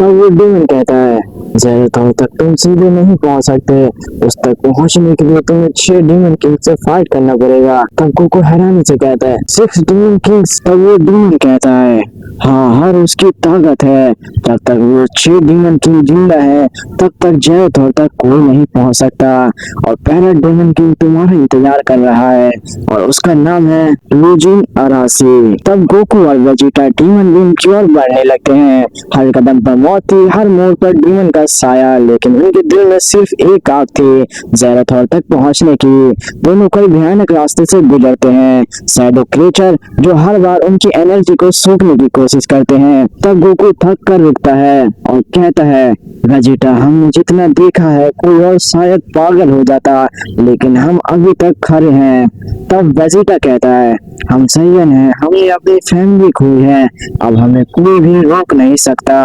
तब वो डीमन कहता है ज़ेरोथोर तक तुम सीधे नहीं पहुंच सकते, उस तक पहुंचने के लिए तुम्हें 6 डीमन किंग से फाइट करना पड़ेगा। तब गोकू हैरानी से कहता है 6 डीमन किंग्स। तब वो डीमन कहता है हाँ, हर उसकी ताकत है, जब तक वो 6 डीमन किंग जिंदा है तब तक ज़ेरोथोर तक कोई नहीं पहुंच सकता, और पहला डीमन किंग तुम्हारा इंतजार कर रहा है और उसका नाम है लूजिन अरासी। तब गोकू और वेजिटा डीमन बीम की ओर बढ़ने लगते हैं। हर कदम पर मौत थी, हर मोड़ पर डीमन का साया, लेकिन उनके दिल में सिर्फ एक आग थी, ज़ेरोथोर तक पहुंचने की। दोनों कई भयानक रास्ते से गुजरते हैं, शैडो क्रीचर जो हर बार उनकी एनर्जी को सूखने की कोशिश करते हैं। तब गोकू थक कर रुकता है और कहता है वेजिटा, हमने जितना देखा है कोई और शायद पागल हो जाता, लेकिन हम अभी तक खड़े हैं। तब वेजिटा कहता है हम सैयन हैं, हमने अपनी फैमिली खोई है, अब हमें कोई भी रोक नहीं सकता।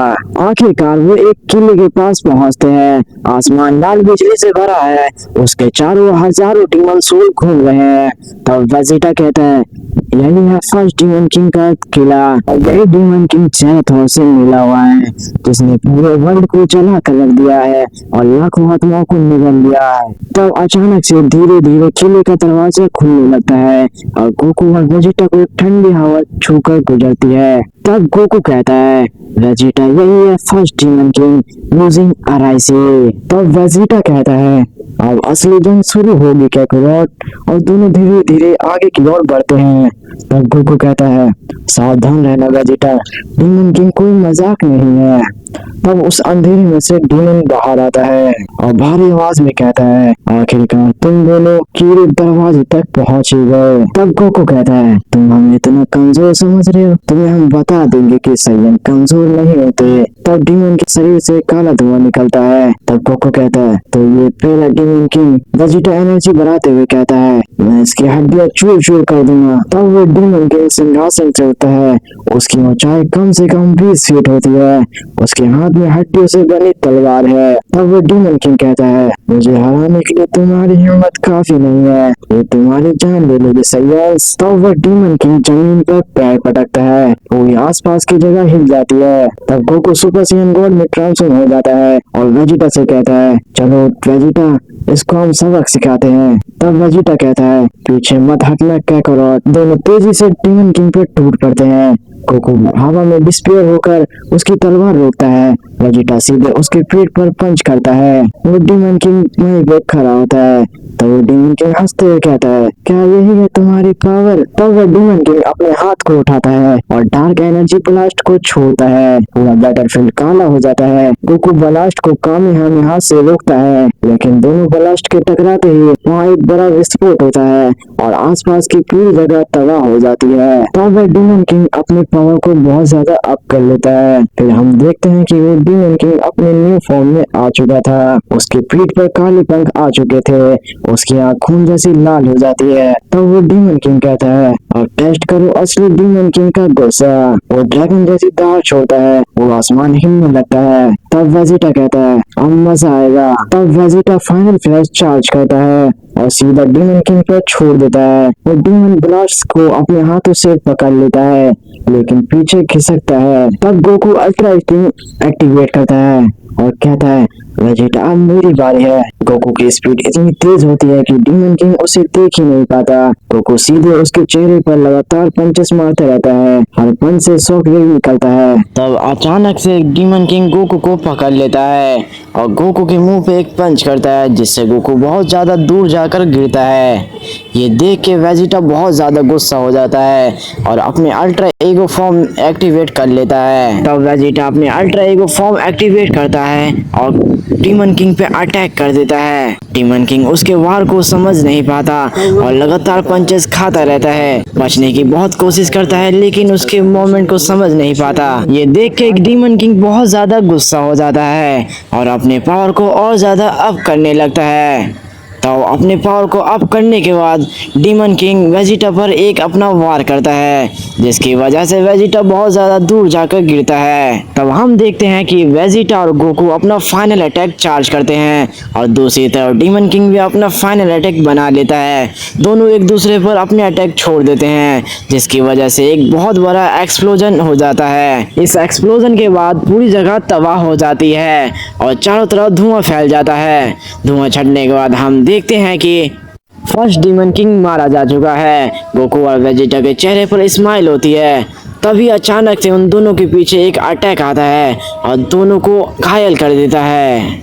आखिरकार वो एक किले के पास पहुंचते हैं। आसमान लाल बिजली से भरा है, उसके चारों हजारों डीमन सोल घूम रहे हैं। तब वेजिटा कहता है यही है फर्स्ट डीमन किंग का किला, यही डीमन किंग ज़ेरोथोर से मिला हुआ है, जिसने पूरे वर्ल्ड को जला कर रख दिया है और लाखों आत्माओं को निगल दिया है। तब अचानक से धीरे धीरे किले का दरवाजा खुलने लगता है और गोकू और वेजिटा को ठंडी हवा छूकर गुजरती है। तब गोकू कहता है वेजिटा, यही है फर्स्ट डीमन किंग लूजिन अराइसी। तब वेजिटा कहता है अब असली जंग शुरू होगी कैकरोट, और दोनों धीरे धीरे आगे की ओर बढ़ते हैं। तब गोकू कहता है सावधान रहना वेजिटा, डीमन किंग कोई मजाक नहीं है। तब उस अंधेरे में से डीमन बाहर आता है और भारी आवाज में कहता है आखिरकार तुम दोनों कीड़े दरवाजे तक पहुंच ही गए। तब गोकू कहता है तुम हमें इतना कमजोर समझ रहे हो, तुम्हें हम बता देंगे कि सैयन कमजोर नहीं होते। तब डीमन के शरीर से काला धुआं निकलता है। तब गोकू कहता है तो ये पहला डीमन किंग। वेजिटा एनर्जी बढ़ाते हुए कहता है मैं इसकी हड्डियां चूर चूर कर दूंगा। तब वो डीमन किंग सिंहासन से उठता है, उसकी ऊंचाई कम से कम 20 फीट होती है, उसके हाथ में हड्डियों से बनी तलवार है। तब वो डीमन किंग कहता है मुझे हराने के लिए तुम्हारी हिम्मत काफी नहीं है, ये तुम्हारी जान ले लेगी सैयन। तब वो डीमन किंग जमीन पर पैर पटकता है, पूरी आसपास की जगह हिल जाती है। तब गोकू सुपर सैयन गॉड में ट्रांसफॉर्म हो जाता है और वेजिटा से कहता है चलो वेजिटा, इसको हम सबक सिखाते हैं। तब वेजिटा कहता है पीछे मत हटना कैकरोट। दोनों तेजी से डीमन किंग पर टूट पड़ते हैं। गोकू हवा में डिस्पेयर होकर उसकी तलवार रोकता है, वेजिटा सीधे उसके पीठ पर पंच करता है। वो डीमन किंग वहीं पे खड़ा होता है। तो वो डीमन किंग हंसते हुए कहता है क्या यही है तुम्हारी पावर। तब वो डीमन किंग अपने हाथ को उठाता है और डार्क एनर्जी ब्लास्ट को छोड़ता है, पूरा बैटलफील्ड काला हो जाता है। गोकू ब्लास्ट को कामेहामेहा से रोकता है, लेकिन दोनों ब्लास्ट के टकराते ही वहाँ एक बड़ा विस्फोट होता है और आसपास की पूरी जगह तबाह हो जाती है। तब वो डीमन किंग अपनी पावर को बहुत ज्यादा अप कर लेता है। फिर हम देखते हैं कि वो डीमन किंग अपने न्यू फॉर्म में आ चुका था, उसके पीठ पर काले पंख आ चुके थे, उसकी आँख खून जैसी लाल हो जाती है। तब वो डीमन किंग कहता है और टेस्ट करो असली डीमन किंग का गुस्सा। वो ड्रैगन जैसी दहाड़ छोड़ता है, वो आसमान हिलने लगता है। तब वेजिटा कहता है अब मजा आएगा। तब वेजिटा फाइनल फ्लैश चार्ज करता है और सीधा डीमन किंग पर छोड़ देता है। वो डीमन ब्लास्ट को अपने हाथों से पकड़ लेता है, लेकिन पीछे खिसकता है। तब गोकू अल्ट्रा इंस्टिंक्ट एक्टिवेट करता है और कहता है वेजिटा अब मेरी बारी है। गोकू की स्पीड इतनी तेज होती है कि डीमन किंग उसे देख ही नहीं पाता। गोकू सीधे उसके चेहरे पर लगातार पंचेस मारता रहता है, हर पंच से शॉक वेव निकलता है। तब अचानक से डीमन किंग गोकू को पकड़ लेता है और गोकू के मुंह पे एक पंच करता है, जिससे गोकू बहुत ज्यादा दूर जाकर गिरता है। ये देख के वेजिटा बहुत ज्यादा गुस्सा हो जाता है और अपने अल्ट्रा ईगो फॉर्म एक्टिवेट कर लेता है। तब वेजिटा अपने अल्ट्रा ईगो फॉर्म एक्टिवेट करता है और डीमन किंग पे अटैक कर देता है। डीमन किंग उसके वार को समझ नहीं पाता और लगातार पंचेस खाता रहता है, बचने की बहुत कोशिश करता है, लेकिन उसके मोमेंट को समझ नहीं पाता। ये देख के डीमन किंग बहुत ज्यादा गुस्सा हो जाता है और अपने पावर को और ज्यादा अप करने लगता है। तो अपने पावर को अप करने के बाद डीमन किंग वेजिटा पर एक अपना वार करता है, जिसकी वजह से वेजिटा बहुत ज्यादा दूर जाकर गिरता है। तब हम देखते हैं कि वेजिटा और गोकू अपना फाइनल अटैक चार्ज करते हैं और दूसरी तरफ डीमन किंग भी अपना फाइनल अटैक बना लेता है। दोनों एक दूसरे पर अपने अटैक छोड़ देते हैं, जिसकी वजह से एक बहुत बड़ा एक्सप्लोजन हो जाता है। इस एक्सप्लोजन के बाद पूरी जगह तबाह हो जाती है और चारों तरफ धुआं फैल जाता है। धुआं छटने के बाद हम देखते हैं कि फर्स्ट डीमन किंग मारा जा चुका है। गोकू और वेजिटा के चेहरे पर स्माइल होती है। तभी अचानक से उन दोनों के पीछे एक अटैक आता है और दोनों को घायल कर देता है।